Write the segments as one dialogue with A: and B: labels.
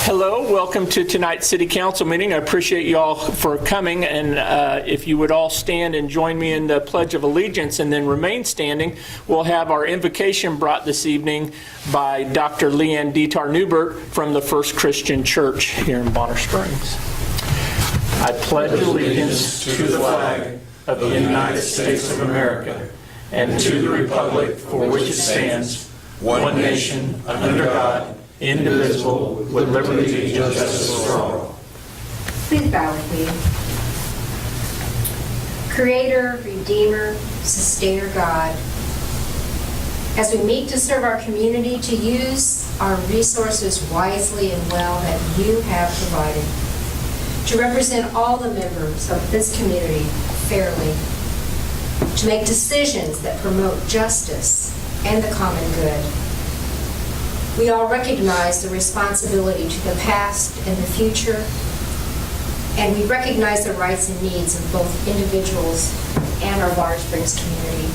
A: Hello, welcome to tonight's City Council meeting. I appreciate you all for coming, and if you would all stand and join me in the Pledge of Allegiance and then remain standing, we'll have our invocation brought this evening by Dr. Leanne Dietar Newbert from the First Christian Church here in Bonner Springs. I pledge allegiance to the flag of the United States of America and to the republic for which it stands, one nation, under God, indivisible, with liberty and justice for all.
B: Please bow with me. Creator, Redeemer, Sustainer God, as we meet to serve our community, to use our resources wisely and well that you have provided, to represent all the members of this community fairly, to make decisions that promote justice and the common good. We all recognize the responsibility to the past and the future, and we recognize the rights and needs of both individuals and our Bonner Springs community.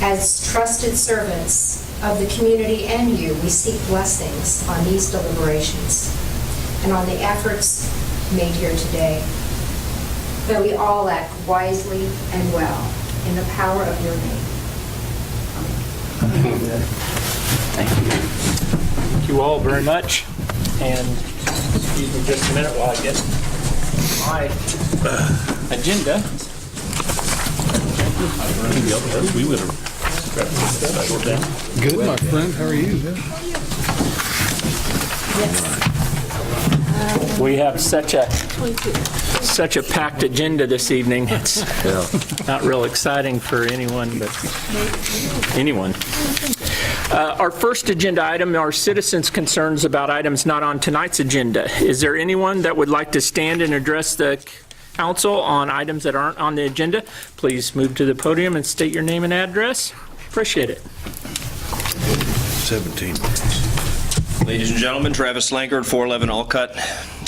B: As trusted servants of the community and you, we seek blessings on these deliberations and on the efforts made here today. May we all act wisely and well in the power of your name.
A: Amen. Thank you. Thank you all very much. And excuse me just a minute while I get my agenda.
C: We would have. Good, my friend. How are you?
A: We have such a packed agenda this evening. It's not real exciting for anyone, but anyone. Our first agenda item are citizens' concerns about items not on tonight's agenda. Is there anyone that would like to stand and address the council on items that aren't on the agenda? Please move to the podium and state your name and address. Appreciate it.
C: 17.
D: Ladies and gentlemen, Travis Slankard, 411 Alcut.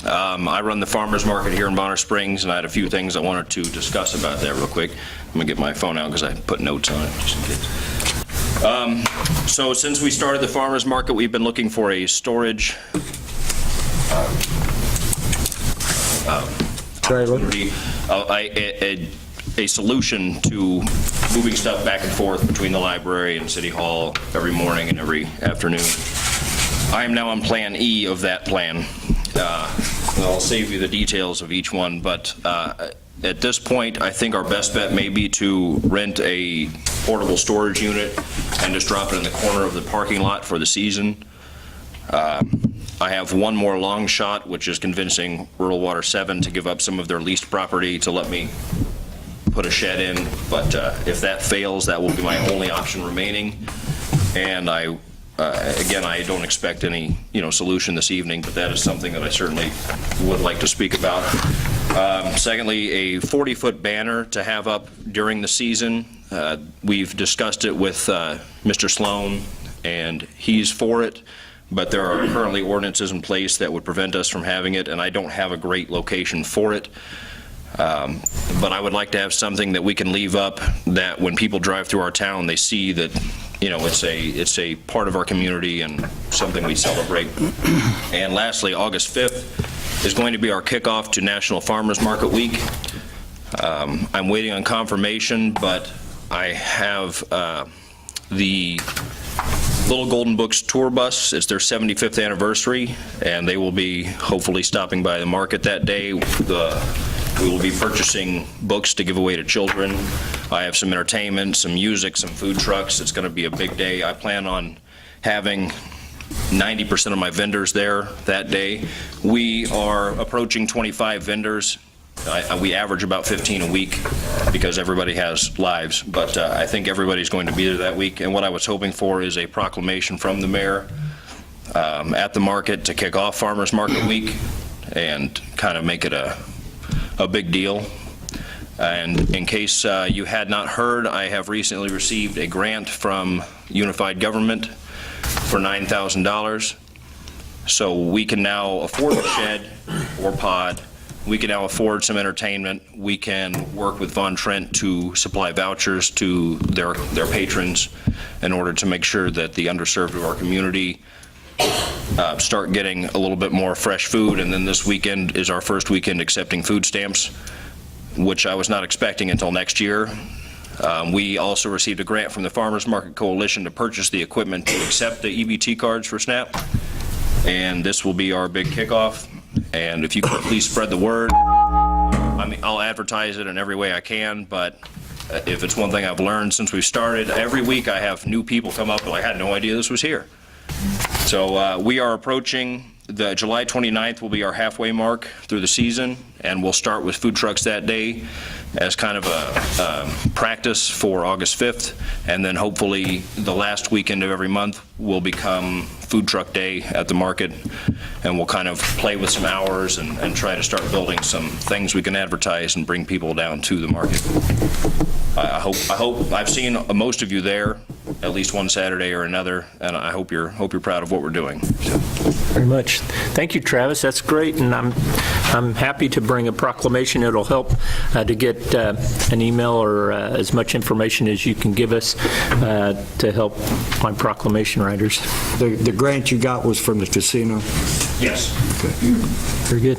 D: I run the farmers market here in Bonner Springs, and I had a few things I wanted to discuss about that real quick. I'm going to get my phone out because I put notes on it just in case. So since we started the farmers market, we've been looking for a storage a solution to moving stuff back and forth between the library and City Hall every morning and every afternoon. I am now on Plan E of that plan. I'll save you the details of each one, but at this point, I think our best bet may be to rent a portable storage unit and just drop it in the corner of the parking lot for the season. I have one more long shot, which is convincing Rural Water 7 to give up some of their leased property to let me put a shed in, but if that fails, that will be my only option remaining. And again, I don't expect any, solution this evening, but that is something that I certainly would like to speak about. Secondly, a 40-foot banner to have up during the season. We've discussed it with Mr. Sloan, and he's for it, but there are currently ordinances in place that would prevent us from having it, and I don't have a great location for it. But I would like to have something that we can leave up that when people drive through our town, they see that it's a part of our community and something we celebrate. And lastly, August 5th is going to be our kickoff to National Farmers Market Week. I'm waiting on confirmation, but I have the Little Golden Books tour bus. It's their 75th anniversary, and they will be hopefully stopping by the market that day. We will be purchasing books to give away to children. I have some entertainment, some music, some food trucks. It's going to be a big day. I plan on having 90% of my vendors there that day. We are approaching 25 vendors. We average about 15 a week because everybody has lives, but I think everybody's going to be there that week. And what I was hoping for is a proclamation from the mayor at the market to kick off Farmers Market Week and kind of make it a big deal. And in case you had not heard, I have recently received a grant from Unified Government for $9,000. So we can now afford a shed or pod. We can now afford some entertainment. We can work with Von Trent to supply vouchers to their patrons in order to make sure that the underserved of our community start getting a little bit more fresh food. And then this weekend is our first weekend accepting food stamps, which I was not expecting until next year. We also received a grant from the Farmers Market Coalition to purchase the equipment to accept the EBT cards for SNAP. And this will be our big kickoff. And if you could please spread the word. I mean, I'll advertise it in every way I can, but if it's one thing I've learned since we've started, every week I have new people come up and I had no idea this was here. So we are approaching the July 29th will be our halfway mark through the season, and we'll start with food trucks that day as kind of a practice for August 5th, and then hopefully the last weekend of every month will become food truck day at the market, and we'll kind of play with some hours and try to start building some things we can advertise and bring people down to the market. I hope I've seen most of you there at least one Saturday or another, and I hope you're proud of what we're doing.
A: Very much. Thank you, Travis. That's great, and I'm happy to bring a proclamation. It'll help to get an email or as much information as you can give us to help my proclamation writers.
E: The grant you got was from the casino?
D: Yes.
A: Very good.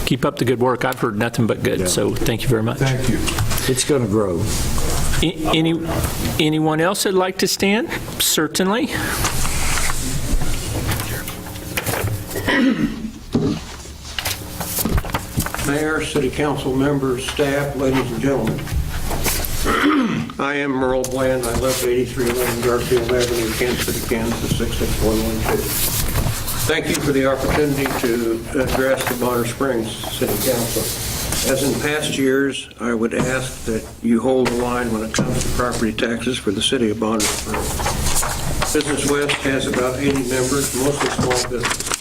A: Keep up the good work. I've heard nothing but good, so thank you very much.
E: Thank you. It's going to grow.
A: Anyone else that'd like to stand? Certainly.
F: Mayor, City Council members, staff, ladies and gentlemen. I am Merle Bland. I live at 8311 Garfield Avenue, Kansas City, Kansas, 66112. Thank you for the opportunity to address the Bonner Springs City Council. As in past years, I would ask that you hold the line when it comes to property taxes for the city of Bonner Springs. Business West has about 80 members, mostly small businesses.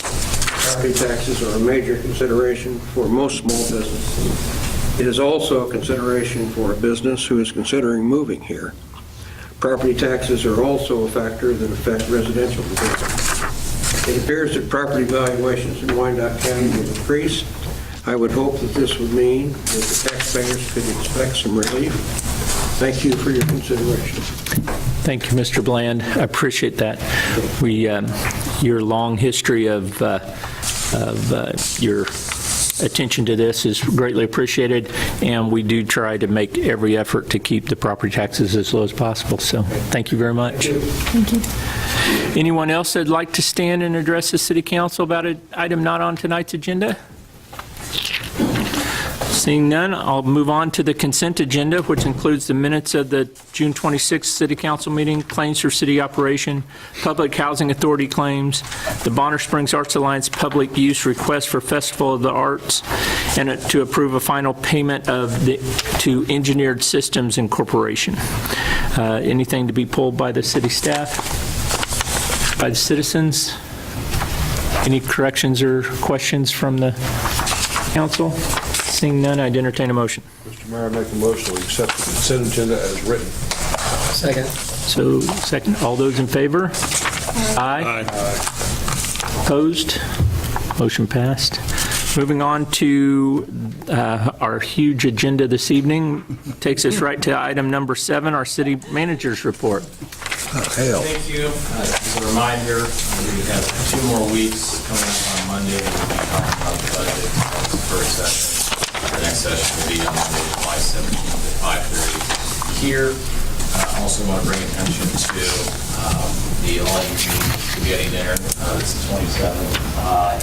F: Property taxes are a major consideration for most small businesses. It is also a consideration for a business who is considering moving here. Property taxes are also a factor that affect residential development. It appears that property valuations in Wyandotte County will increase. I would hope that this would mean that the taxpayers could expect some relief. Thank you for your consideration.
A: Thank you, Mr. Bland. I appreciate that. Your long history of your attention to this is greatly appreciated, and we do try to make every effort to keep the property taxes as low as possible. So thank you very much. Thank you. Anyone else that'd like to stand and address the City Council about an item not on tonight's agenda? Seeing none, I'll move on to the consent agenda, which includes the minutes of the June 26th City Council meeting, claims for city operation, Public Housing Authority claims, the Bonner Springs Arts Alliance public use request for Festival of the Arts, and to approve a final payment to Engineered Systems Incorporation. Anything to be pulled by the city staff, by the citizens? Any corrections or questions from the council? Seeing none, I'd entertain a motion.
C: Mr. Mayor, I make a motion to accept the consent agenda as written.
G: Second.
A: So, second, all those in favor? Aye. Opposed? Motion passed. Moving on to our huge agenda this evening, takes us right to item number 7, our city manager's report.
C: Hell.
G: Thank you. As a reminder, we have 2 more weeks coming up on Monday. We'll be talking about the budget. That's the first session. The next session will be on Monday, July 17th at 5:30 here. I also want to bring attention to the all-you-can-eat spaghetti dinner. This is 27th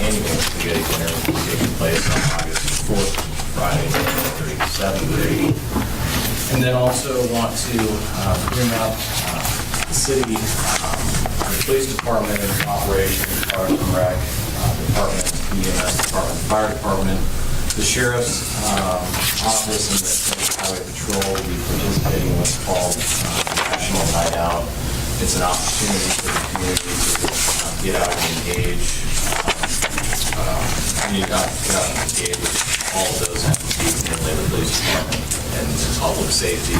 G: annual spaghetti dinner taking place on August 4th, Friday, 7:30 to 7:30. And then also want to bring up the city, the police department and operations, Park and Rec department, EMS department, fire department, the sheriff's office, and the highway patrol will be participating in what's called National Night Out. It's an opportunity for the community to get out and engage, all of those entities, namely the police department and public safety.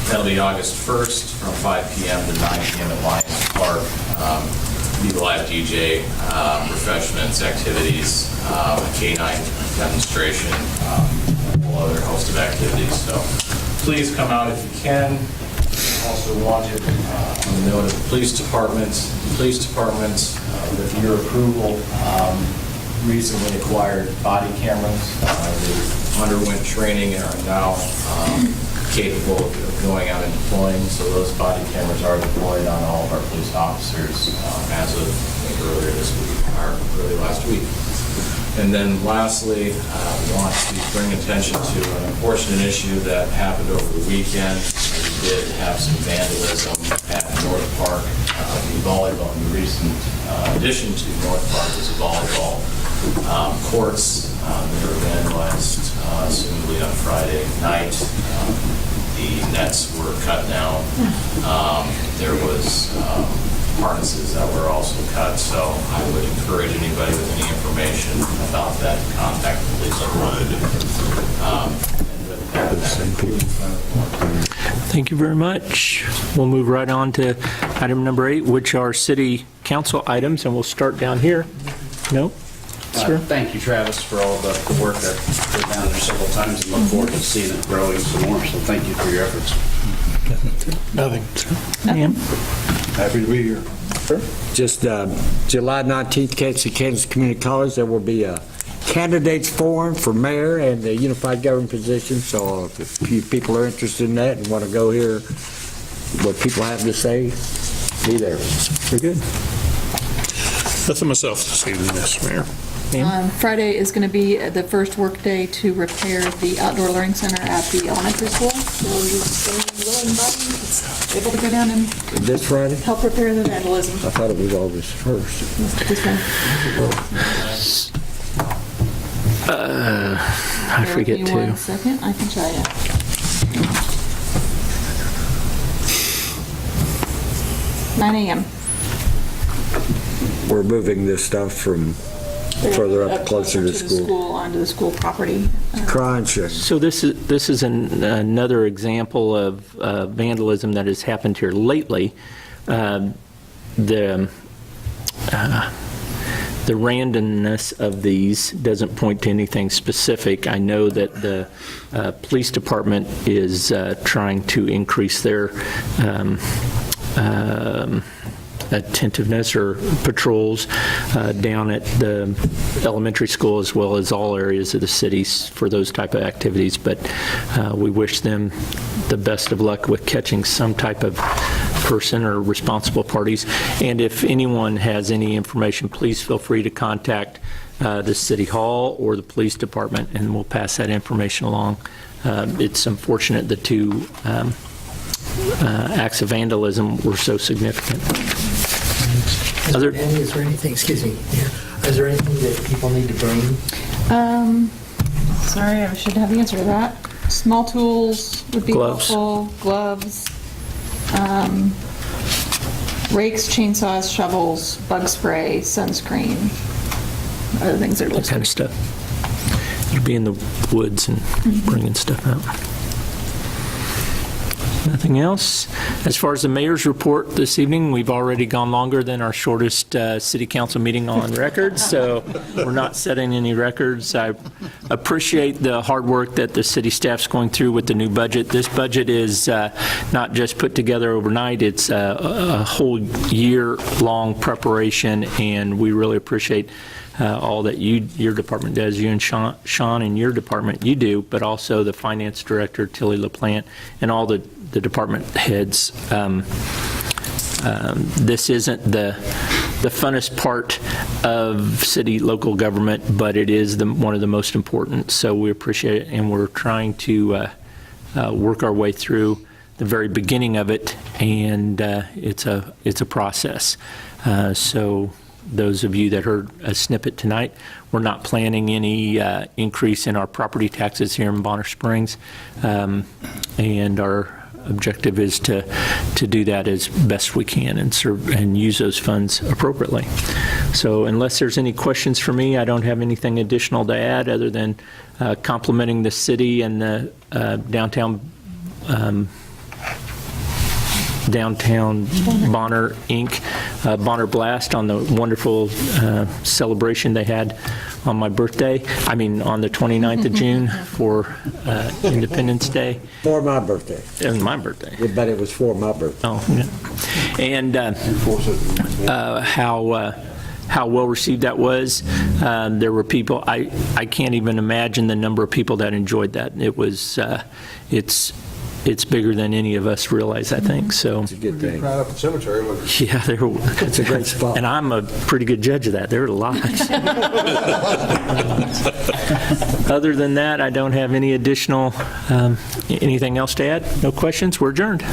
G: That'll be August 1st from 5 p.m. to 9 p.m. at Lions Park. Be live DJ, refreshments, activities, a K9 demonstration, a whole other host of activities. So please come out if you can. Also wanted, on the note of the police department, with your approval, recently acquired body cameras. They underwent training and are now capable of going out and deploying. So those body cameras are deployed on all of our police officers as of, I think, earlier this week, or early last week. And then lastly, I want to bring attention to an unfortunate issue that happened over the weekend. We did have some vandalism at North Park, the volleyball. The recent addition to North Park is a volleyball courts. They were vandalized assumably on Friday night. The nets were cut down. There was harnesses that were also cut, so I would encourage anybody with any information about that to contact the police department. And with that,
A: Thank you very much. We'll move right on to item number 8, which are city council items, and we'll start down here. No? Sir?
H: Thank you, Travis, for all the work that we've done there several times, and look forward to seeing it growing some more, so thank you for your efforts.
C: Nothing.
A: Ma'am?
C: Happy to be here.
E: Just July 19th, Kansas Community College, there will be a candidates forum for mayor and the unified government position. So if you people are interested in that and want to go hear what people have to say, be there.
A: We're good.
C: Nothing myself this evening, Mr. Mayor.
I: Friday is going to be the first work day to repair the outdoor learning center at the elementary school. So you're willing and able to go down and
E: This Friday?
I: help repair the vandalism.
E: I thought it was August 1st.
I: This one.
A: I forget
I: Give me 1
A: too.
I: second, I can tell you. (9 a.m.)
E: We're moving this stuff from further up closer to
I: the
E: school.
I: school, onto the school property.
E: Crime check.
A: So this is another example of vandalism that has happened here lately. The randomness of these doesn't point to anything specific. I know that the police department is trying to increase their attentiveness or patrols down at the elementary school as well as all areas of the cities for those type of activities. But we wish them the best of luck with catching some type of person or responsible parties. And if anyone has any information, please feel free to contact the City Hall or the police department, and we'll pass that information along. It's unfortunate the two acts of vandalism were so significant.
J: Is there anything, excuse me, is there anything that people need to bring?
I: Sorry, I should have the answer to that. Small tools would be
A: Gloves.
I: helpful. Gloves. Rakes, chainsaws, shovels, bug spray, sunscreen. Other things that are
A: That kind
I: listed.
A: of stuff. You'd be in the woods and bringing stuff out. Nothing else? As far as the mayor's report this evening, we've already gone longer than our shortest city council meeting on record, so we're not setting any records. I appreciate the hard work that the city staff's going through with the new budget. This budget is not just put together overnight, it's a whole year-long preparation, and we really appreciate all that your department does, you and Sean and your department, you do, but also the finance director, Tilly LaPlante, and all the department heads. This isn't the funnest part of city local government, but it is one of the most important, so we appreciate it, and we're trying to work our way through the very beginning of it, and it's a process. So those of you that heard a snippet tonight, we're not planning any increase in our property taxes here in Bonner Springs, and our objective is to do that as best we can and serve and use those funds appropriately. So unless there's any questions for me, I don't have anything additional to add other than complimenting the city and the downtown downtown Bonner Inc., Bonner Blast, on the wonderful celebration they had on my birthday. I mean, on the 29th of June for Independence Day.
E: For my birthday.
A: And my birthday.
E: Yeah, but it was for my birthday.
A: Oh, yeah. And how well received that was. There were people, I can't even imagine the number of people that enjoyed that. It was, it's bigger than any of us realize, I think, so.
E: It's a good thing.
C: Right up at the cemetery, wasn't it?
A: Yeah, there were.
E: It's a great spot.
A: And I'm a pretty good judge of that. There were lots. Other than that, I don't have any additional, anything else to add? No questions? We're adjourned.